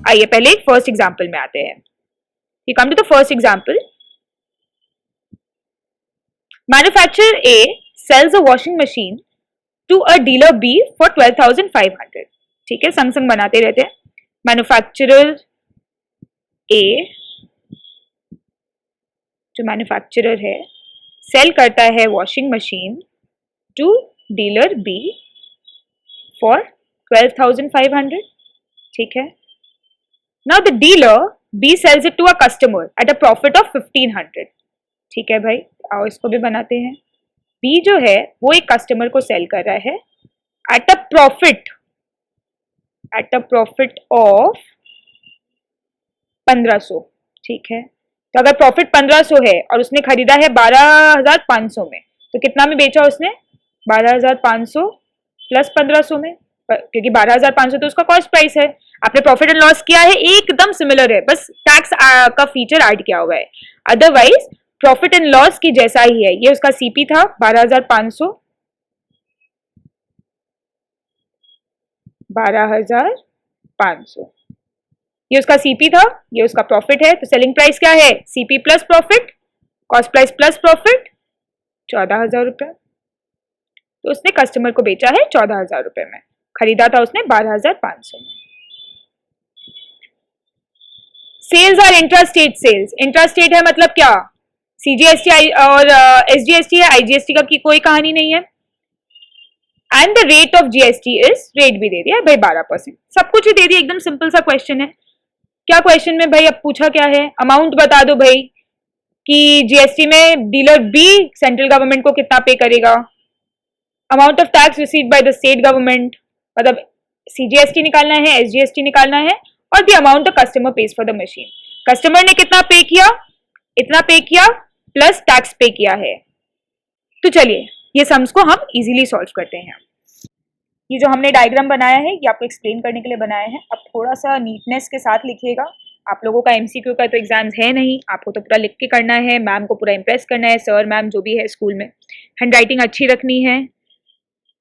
आइए पहले एक फर्स्ट एग्जाम्पल में आते हैं। You come to the first example. Manufacturer A sells a washing machine to a dealer B for 12,500। ठीक है, संग संग बनाते रहते हैं। मैन्युफैक्चरर ए, जो मैन्युफैक्चरर है, सेल करता है washing machine to dealer B for 12,500। ठीक है। Now the dealer B sells it to a customer at a profit of 1,500। ठीक है भाई, आओ इसको भी बनाते हैं। बी जो है वो एक कस्टमर को सेल कर रहा है एट अ प्रॉफिट ऑफ 1,500। ठीक है, तो अगर प्रॉफिट 1,500 है और उसने खरीदा है 12,500 में, तो कितना में बेचा उसने? 12,500 प्लस 1,500 में, क्योंकि 12,500 तो उसका कॉस्ट प्राइस है। आपने प्रॉफिट एंड लॉस किया है, एकदम सिमिलर है, बस टैक्स का फीचर ऐड किया हुआ है। अदरवाइज प्रॉफिट एंड लॉस की जैसा ही है। ये उसका सीपी था 12,500, 12,500 ये उसका सीपी था, ये उसका प्रॉफिट है। तो सेलिंग प्राइस क्या है? CP plus profit, cost price plus profit, 14,000 रुपये। तो उसने कस्टमर को बेचा है 14,000 रुपये में, खरीदा था उसने 12,500 में। Sales are intrastate sales. Intrastate है मतलब क्या? सीजीएसटी और एसजीएसटी है, आईजीएसटी का की कोई कहानी नहीं है। And the rate of GST is, rate भी दे दिया भाई 12%, सब कुछ ही दे दिया। एकदम सिंपल सा क्वेश्चन है। क्या क्वेश्चन में भाई अब पूछा क्या है? अमाउंट बता दो भाई कि जीएसटी में डीलर बी सेंट्रल गवर्नमेंट को कितना पे करेगा। Amount of tax received by the state government, मतलब सीजीएसटी निकालना है, एसजीएसटी निकालना है, और the amount the customer page for the machine. Customer ने कितना पे किया? इतना पे किया, प्लस टैक्स पे किया है। तो चलिए ये सम्स को हम इजीली सॉल्व करते हैं। ये जो हमने डायग्राम बनाया है ये आपको एक्सप्लेन करने के लिए बनाया है। अब थोड़ा सा नीटनेस के साथ लिखिएगा। आप लोगों का एमसीक्यू का तो एग्जाम्स है नहीं, आपको तो पूरा लिख के करना है, मैम को पूरा इंप्रेस करना है, सर मैम जो भी है स्कूल में। हैंडराइटिंग अच्छी रखनी है।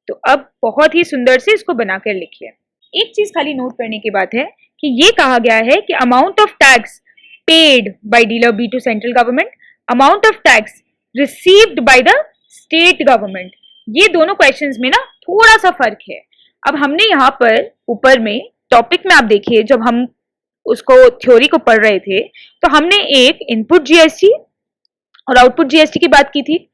तो अब बहुत ही सुंदर से इसको बनाकर लिखिए। एक चीज खाली नोट करने की बात है कि ये कहा गया है कि amount of tax paid by dealer B to central government, amount of tax received by the state government. ये दोनों क्वेश्चंस में ना थोड़ा सा फर्क है। अब हमने यहाँ पर ऊपर में टॉपिक में आप देखिए, जब हम उसको थ्योरी को पढ़ रहे थे तो हमने एक इनपुट जीएसटी और आउटपुट जीएसटी की बात की थी।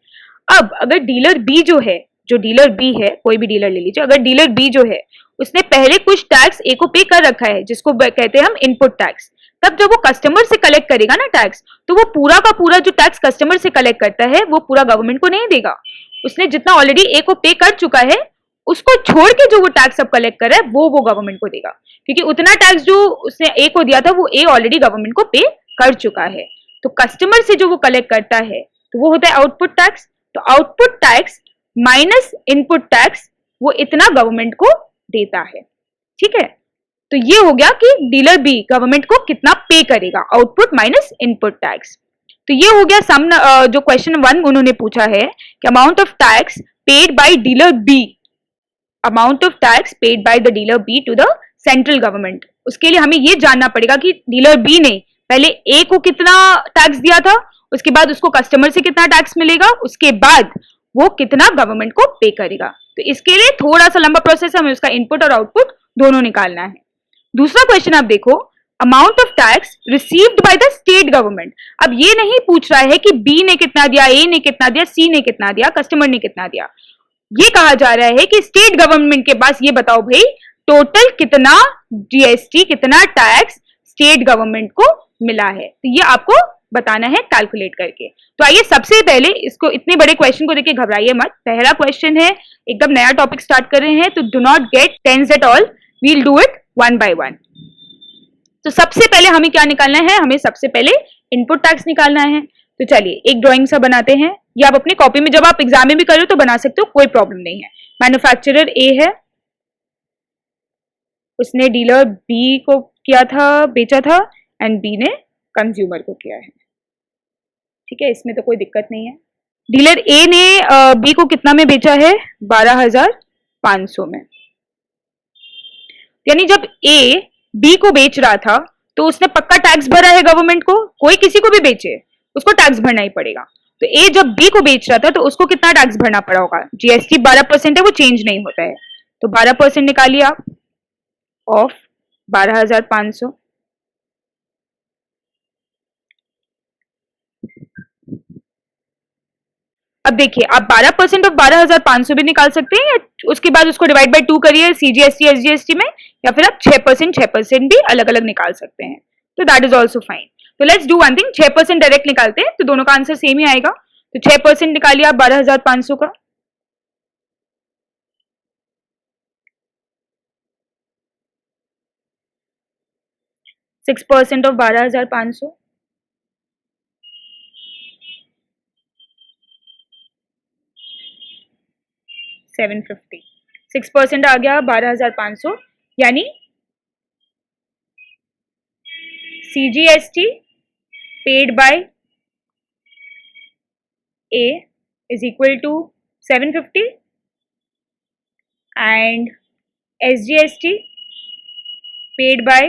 अब अगर डीलर बी जो है, जो डीलर बी है, कोई भी डीलर ले लीजिए, अगर डीलर बी जो है उसने पहले कुछ टैक्स ए को पे कर रखा है, जिसको कहते हैं हम इनपुट टैक्स, तब जब वो कस्टमर से कलेक्ट करेगा ना टैक्स, तो वो पूरा का पूरा जो टैक्स कस्टमर से कलेक्ट करता है वो पूरा गवर्नमेंट को नहीं देगा। उसने जितना ऑलरेडी ए को पे कर चुका है उसको छोड़ के जो वो टैक्स अब कलेक्ट कर रहा है वो गवर्नमेंट को देगा, क्योंकि उतना टैक्स जो उसने ए को दिया था वो ए ऑलरेडी गवर्नमेंट को पे कर चुका है। तो कस्टमर से जो वो कलेक्ट करता है तो वो होता है आउटपुट टैक्स। तो output tax minus input tax, वो इतना गवर्नमेंट को देता है। ठीक है, तो ये हो गया कि डीलर बी गवर्नमेंट को कितना पे करेगा, आउटपुट माइनस इनपुट टैक्स। तो ये हो गया सम। जो क्वेश्चन 1 उन्होंने पूछा है कि amount of tax paid by dealer B, amount of tax paid by the dealer B to the central government. उसके लिए हमें ये जानना पड़ेगा कि डीलर बी ने पहले ए को कितना टैक्स दिया था, उसके बाद उसको कस्टमर से कितना टैक्स मिलेगा, उसके बाद वो कितना गवर्नमेंट को पे करेगा। तो इसके लिए थोड़ा सा लंबा प्रोसेस है, हमें उसका इनपुट और आउटपुट दोनों निकालना है। दूसरा क्वेश्चन आप देखो, amount of tax received by the state government. अब ये नहीं पूछ रहा है कि बी ने कितना दिया, ए ने कितना दिया, सी ने कितना दिया, कस्टमर ने कितना दिया। ये कहा जा रहा है कि स्टेट गवर्नमेंट के पास ये बताओ भाई टोटल कितना जीएसटी, कितना टैक्स स्टेट गवर्नमेंट को मिला है। तो ये आपको बताना है कैलकुलेट करके। तो आइए सबसे पहले इसको, इतने बड़े क्वेश्चन को देखिए घबराइए मत, पहला क्वेश्चन है, एकदम नया टॉपिक स्टार्ट कर रहे हैं, तो do not get tense at all, we'll do it one by one. तो सबसे पहले हमें क्या निकालना है? हमें सबसे पहले इनपुट टैक्स निकालना है। तो चलिए एक ड्राइंग सा बनाते हैं, या आप अपनी कॉपी में जब आप एग्जाम में भी कर रहे हो तो बना सकते हो, कोई प्रॉब्लम नहीं है। मैन्युफैक्चरर ए है, उसने डीलर बी को किया था, बेचा था, एंड बी ने कंज्यूमर को किया है। ठीक है, इसमें तो कोई दिक्कत नहीं है। डीलर ए ने बी को कितना में बेचा है? 12,500 में। यानी जब ए बी को बेच रहा था तो उसने पक्का टैक्स भरा है गवर्नमेंट को, कोई किसी को भी बेचे उसको टैक्स भरना ही पड़ेगा। तो ए जब बी को बेच रहा था तो उसको कितना टैक्स भरना पड़ा होगा, जीएसटी 12% है, वो चेंज नहीं होता है, तो 12% निकालिए आप ऑफ 12,500। अब देखिए आप 12% ऑफ 12,500 भी निकाल सकते हैं, या उसके बाद उसको डिवाइड बाय 2 करिए सीजीएसटी एसजीएसटी में, या फिर आप 6% भी अलग अलग निकाल सकते हैं, तो दैट इज ऑल्सो फाइन। तो let's do one thing, 6% direct निकालते हैं तो दोनों का आंसर सेम ही आएगा। तो 6% निकालिए आप 12,500 का, 6% ऑफ 12,500, 750, 6% आ गया 12,500, यानी CGST paid by A is equal to 750 and SGST paid by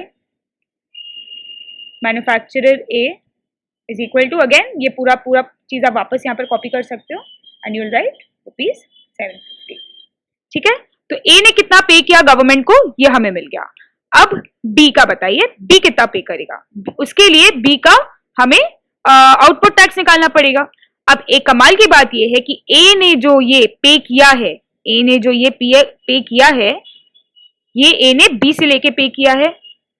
manufacturer A is equal to, again ये पूरा चीज आप वापस यहाँ पर कॉपी कर सकते हो and you will write rupees 750। ठीक है, तो ए ने कितना पे किया गवर्नमेंट को ये हमें मिल गया। अब बी का बताइए, बी कितना पे करेगा, उसके लिए बी का हमें आउटपुट टैक्स निकालना पड़ेगा। अब एक कमाल की बात ये है कि ए ने जो ये पे किया है, ए ने जो ये पे किया है, ये ए ने बी से लेके पे किया है,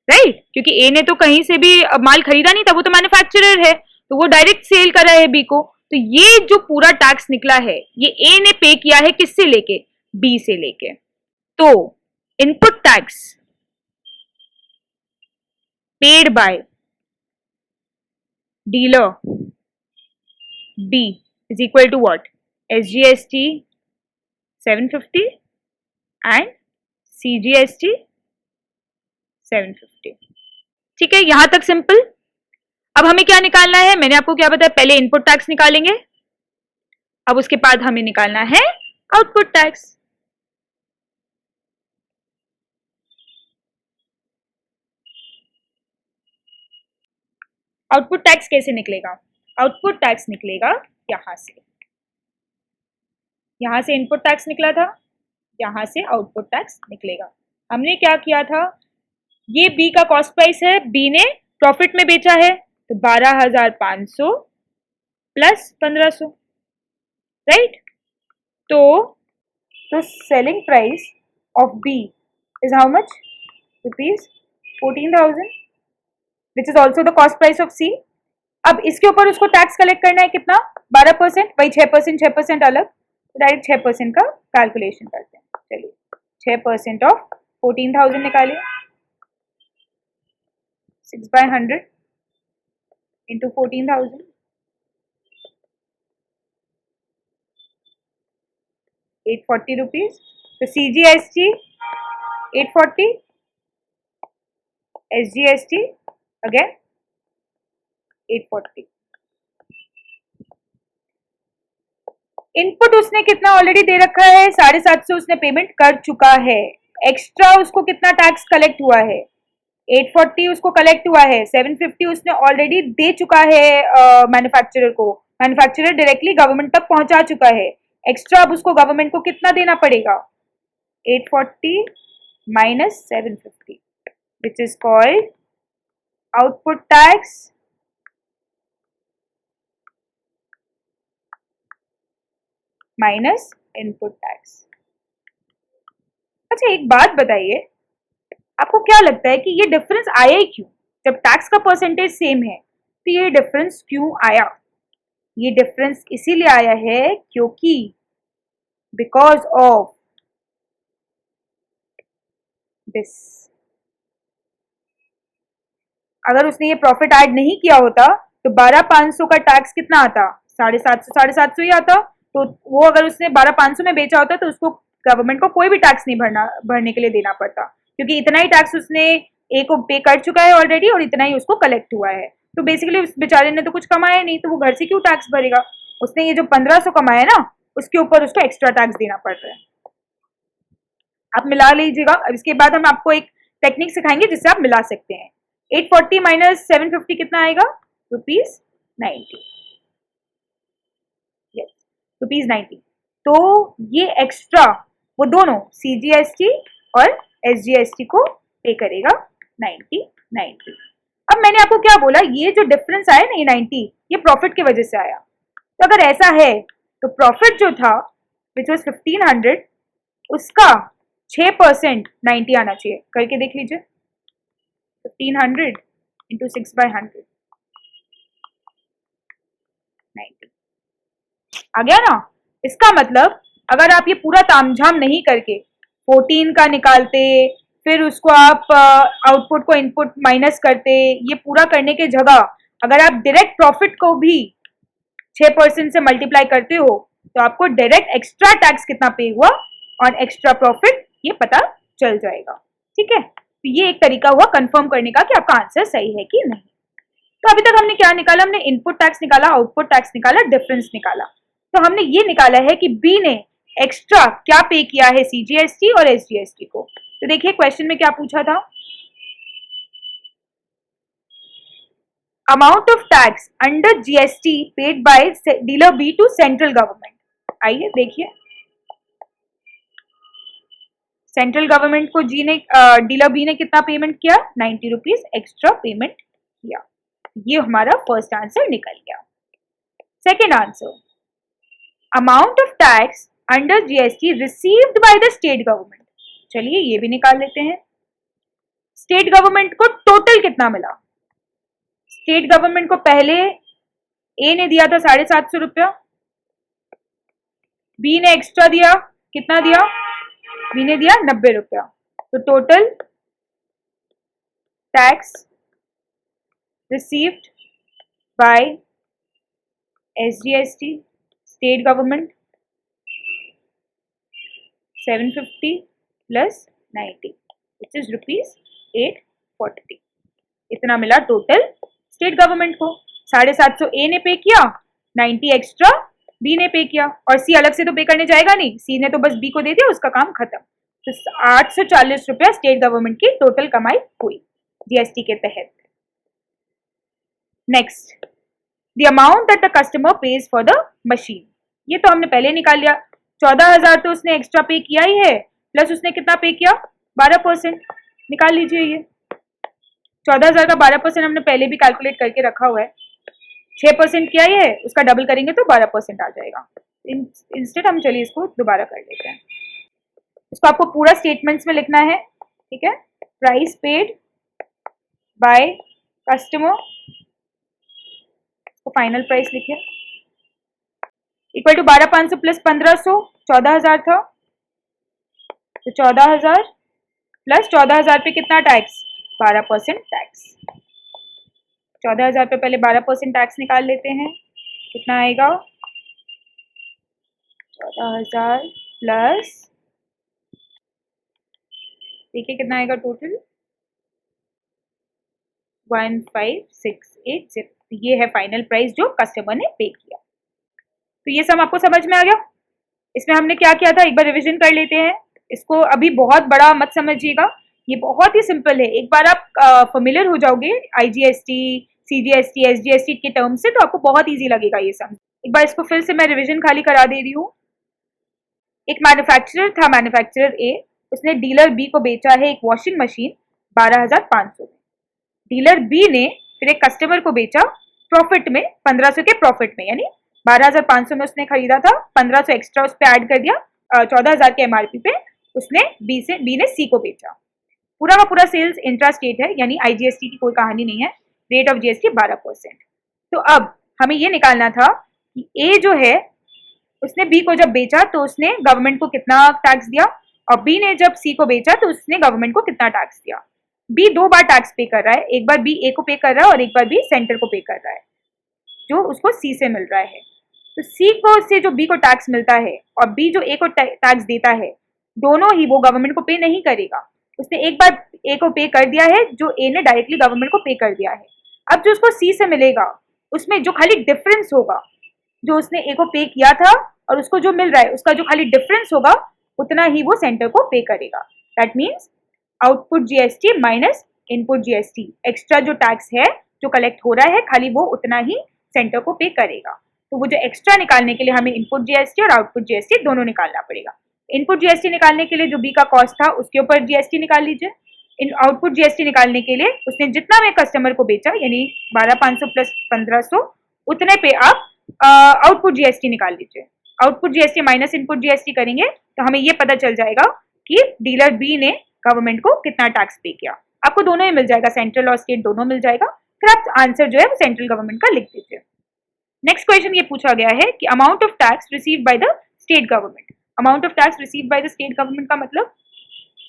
राइट, क्योंकि ए ने तो कहीं से भी माल खरीदा नहीं था, वो तो मैन्युफैक्चरर है, तो वो डायरेक्ट सेल कर रहा है बी को। तो ये जो पूरा टैक्स निकला है ये ए ने पे किया है किससे लेके, बी से लेके। तो input tax paid by dealer B is equal to what, SGST 750 and CGST 750। ठीक है, यहां तक सिंपल। अब हमें क्या निकालना है, मैंने आपको क्या बताया, पहले इनपुट टैक्स निकालेंगे, अब उसके बाद हमें निकालना है आउटपुट टैक्स। आउटपुट टैक्स कैसे निकलेगा, आउटपुट टैक्स निकलेगा यहां से, यहां से इनपुट टैक्स निकला था, यहां से आउटपुट टैक्स निकलेगा। हमने क्या किया था, ये बी का कॉस्ट प्राइस है, बी ने प्रॉफिट में बेचा है, तो 12,500 प्लस 1,500, राइट। तो selling price of B is how much, rupees 14,000, which is also the cost price of C. अब इसके ऊपर उसको टैक्स कलेक्ट करना है कितना, 12%, वही 6% अलग, तो डायरेक्ट 6% का कैलकुलेशन करते हैं। चलिए 6% ऑफ 14,000 निकालिए, 6/100 इंटू 14,000, 840 रुपीज। तो CGST 840, SGST अगेन 840। इनपुट उसने कितना ऑलरेडी दे रखा है, 750 उसने पेमेंट कर चुका है, एक्स्ट्रा उसको कितना टैक्स कलेक्ट हुआ है, 840 उसको कलेक्ट हुआ है, 750 उसने ऑलरेडी दे चुका है मैन्युफैक्चरर को, मैन्युफैक्चरर डायरेक्टली गवर्नमेंट तक पहुंचा चुका है, एक्स्ट्रा अब उसको गवर्नमेंट को कितना देना पड़ेगा, 840 minus 750, which is called output tax minus input tax. अच्छा एक बात बताइए, आपको क्या लगता है कि ये डिफरेंस आया ही क्यों, जब टैक्स का परसेंटेज सेम है तो ये डिफरेंस क्यों आया? ये डिफरेंस इसीलिए आया है क्योंकि बिकॉज ऑफ दिस, अगर उसने ये प्रॉफिट ऐड नहीं किया होता तो 12,500 का टैक्स कितना आता, 750 ही आता। तो वो अगर उसने 12,500 में बेचा होता तो उसको गवर्नमेंट को कोई भी टैक्स नहीं भरने के लिए देना पड़ता, क्योंकि इतना ही टैक्स उसने ए को पे कर चुका है ऑलरेडी और इतना ही उसको कलेक्ट हुआ है। तो बेसिकली उस बेचारे ने तो कुछ कमाया नहीं, तो वो घर से क्यों टैक्स भरेगा, उसने ये जो 1,500 कमाया ना उसके ऊपर उसको एक्स्ट्रा टैक्स देना पड़ रहा है। आप मिला लीजिएगा। अब इसके बाद हम आपको एक टेक्निक सिखाएंगे जिससे आप मिला सकते हैं। 840 माइनस 750 कितना आएगा? ₹90। यस, ₹90। तो ये एक्स्ट्रा वो दोनों CGST और SGST को पे करेगा 90। अब मैंने आपको क्या बोला, ये जो डिफरेंस आया ना, ये 90, ये प्रॉफिट की वजह से आया। तो अगर ऐसा है तो प्रॉफिट जो था विच वॉज 1500, उसका 6% 90 आना चाहिए। करके देख लीजिए, 1500 इंटू 6/100, 90 आ गया ना। इसका मतलब अगर आप ये पूरा तामझाम नहीं करके 14 का निकालते, फिर उसको आप आउटपुट को इनपुट माइनस करते, ये पूरा करने के जगह अगर आप डायरेक्ट प्रॉफिट को भी 6% से मल्टीप्लाई करते हो तो आपको डायरेक्ट एक्स्ट्रा टैक्स कितना पे हुआ और एक्स्ट्रा प्रॉफिट ये पता चल जाएगा। ठीक है, तो ये एक तरीका हुआ कंफर्म करने का कि आपका आंसर सही है कि नहीं। तो अभी तक हमने क्या निकाला? हमने इनपुट टैक्स निकाला, आउटपुट टैक्स निकाला, डिफरेंस निकाला। तो हमने ये निकाला है कि बी ने एक्स्ट्रा क्या पे किया है CGST और SGST को। तो देखिए क्वेश्चन में क्या पूछा था, amount of tax under GST paid by dealer B to central government. आइए देखिए, सेंट्रल गवर्नमेंट को डीलर बी ने कितना पेमेंट किया? ₹90 एक्स्ट्रा पेमेंट किया। ये हमारा फर्स्ट आंसर निकल गया। Second answer, amount of tax under GST received by the state government. चलिए ये भी निकाल लेते हैं। स्टेट गवर्नमेंट को टोटल कितना मिला? स्टेट गवर्नमेंट को पहले ए ने दिया था ₹750, बी ने एक्स्ट्रा दिया, कितना दिया? बी ने दिया ₹90। तो total tax received bye SGST state government 750 plus 90 which is ₹840। इतना मिला टोटल स्टेट गवर्नमेंट को। 750 ए ने पे किया, 90 एक्स्ट्रा बी ने पे किया, और सी अलग से तो पे करने जाएगा नहीं, सी ने तो बस बी को दे दिया, उसका काम खत्म। तो ₹840 स्टेट गवर्नमेंट की टोटल कमाई हुई GST के तहत। Next, the amount that the customer page for the machine. ये तो हमने पहले निकाल लिया, 14,000 तो उसने एक्स्ट्रा पे किया ही है, प्लस उसने कितना पे किया? 12%। निकाल लीजिए, ये 14,000 का 12% हमने पहले भी कैलकुलेट करके रखा हुआ है। 6% किया ही है, उसका डबल करेंगे तो 12% आ जाएगा। इंस्टेड हम चलिए इसको दोबारा कर लेते हैं। इसको आपको पूरा स्टेटमेंट्स में लिखना है, ठीक है। प्राइस पेड बाय कस्टमर, तो फाइनल प्राइस लिखिए, इक्वल टू 12,500 प्लस 1,500, 14,000 था, तो 14,000 प्लस 14,000 पे कितना टैक्स? 12% टैक्स। 14,000 पे पहले 12% टैक्स निकाल लेते हैं, कितना आएगा? 14,000 प्लस, देखिए कितना आएगा टोटल? 15,680। ये है फाइनल प्राइस जो कस्टमर ने पे किया। तो ये सब आपको समझ में आ गया। इसमें हमने क्या किया था एक बार रिवीजन कर लेते हैं। इसको अभी बहुत बड़ा मत समझिएगा, ये बहुत ही सिंपल है। एक बार आप फेमिलियर हो जाओगे IGST, CGST, SGST के टर्म से, तो आपको बहुत इजी लगेगा ये सब। एक बार इसको फिर से मैं रिवीजन खाली करा दे रही हूँ। एक मैन्युफैक्चरर था, मैन्युफैक्चरर ए, उसने डीलर बी को बेचा है एक वॉशिंग मशीन 12,500 में। डीलर बी ने फिर एक कस्टमर को बेचा प्रॉफिट में, 1,500 के प्रॉफिट में, यानी 12,500 में उसने खरीदा था, 1,500 एक्स्ट्रा उस पर ऐड कर दिया, 14,000 के MRP पे उसने बी ने सी को बेचा। पूरा का पूरा सेल्स इंट्रा स्टेट है, यानी IGST की कोई कहानी नहीं है। Rate of GST 12%। तो अब हमें ये निकालना था कि ए जो है उसने बी को जब बेचा तो उसने गवर्नमेंट को कितना टैक्स दिया, और बी ने जब सी को बेचा तो उसने गवर्नमेंट को कितना टैक्स दिया। बी 2 बार टैक्स पे कर रहा है, एक बार बी ए को पे कर रहा है और एक बार बी सेंटर को पे कर रहा है, जो उसको सी से मिल रहा है। तो सी को से जो बी को टैक्स मिलता है और बी जो ए को टैक्स देता है, दोनों ही वो गवर्नमेंट को पे नहीं करेगा। उसने एक बार ए को पे कर दिया है, जो ए ने डायरेक्टली गवर्नमेंट को पे कर दिया है। अब जो उसको सी से मिलेगा उसमें जो खाली डिफरेंस होगा, जो उसने ए को पे किया था और उसको जो मिल रहा है, उसका जो खाली डिफरेंस होगा उतना ही वो सेंटर को पे करेगा। That means output GST minus input GST, extra जो टैक्स है जो कलेक्ट हो रहा है खाली वो उतना ही सेंटर को पे करेगा। तो वो जो एक्स्ट्रा निकालने के लिए हमें इनपुट जीएसटी और आउटपुट जीएसटी दोनों निकालना पड़ेगा। इनपुट जीएसटी निकालने के लिए जो बी का कॉस्ट था उसके ऊपर जीएसटी निकाल लीजिए। आउटपुट जीएसटी निकालने के लिए उसने जितना में कस्टमर को बेचा यानी 12,500 प्लस 1,500 उतने पे आप आउटपुट जीएसटी निकाल लीजिए। Output GST minus input GST करेंगे तो हमें ये पता चल जाएगा कि डीलर बी ने गवर्नमेंट को कितना टैक्स पे किया। आपको दोनों ही मिल जाएगा, सेंट्रल और स्टेट दोनों मिल जाएगा। फिर आप आंसर जो है वो सेंट्रल गवर्नमेंट का लिख दीजिए। नेक्स्ट क्वेश्चन ये पूछा गया है कि amount of tax received by the state government. Amount of tax received by the state government का मतलब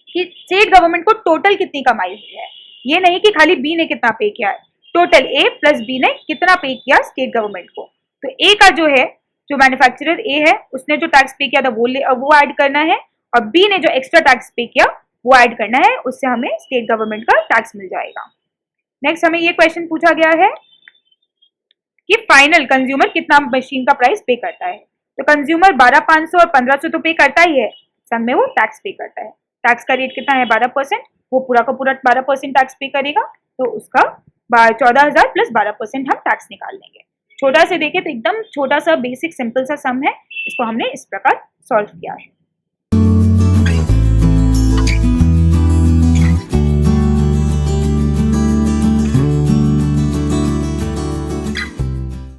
कि स्टेट गवर्नमेंट को टोटल कितनी कमाई हुई है, ये नहीं कि खाली बी ने कितना पे किया है, टोटल ए प्लस बी ने कितना पे किया स्टेट गवर्नमेंट को। तो ए का जो है, जो मैन्युफैक्चरर ए है उसने जो टैक्स पे किया था वो ऐड करना है, और बी ने जो एक्स्ट्रा टैक्स पे किया वो ऐड करना है, उससे हमें स्टेट गवर्नमेंट का टैक्स मिल जाएगा। नेक्स्ट हमें ये क्वेश्चन पूछा गया है कि फाइनल कंज्यूमर कितना मशीन का प्राइस पे करता है। तो कंज्यूमर 12,500 और 1,500 तो पे करता ही है, सब में वो टैक्स पे करता है। टैक्स का रेट कितना है 12%, वो पूरा का पूरा 12% टैक्स पे करेगा, तो उसका 14,000 प्लस 12% हम टैक्स निकाल लेंगे। छोटा से देखें तो एकदम छोटा सा बेसिक सिंपल सा सम है, इसको हमने इस प्रकार सॉल्व किया है।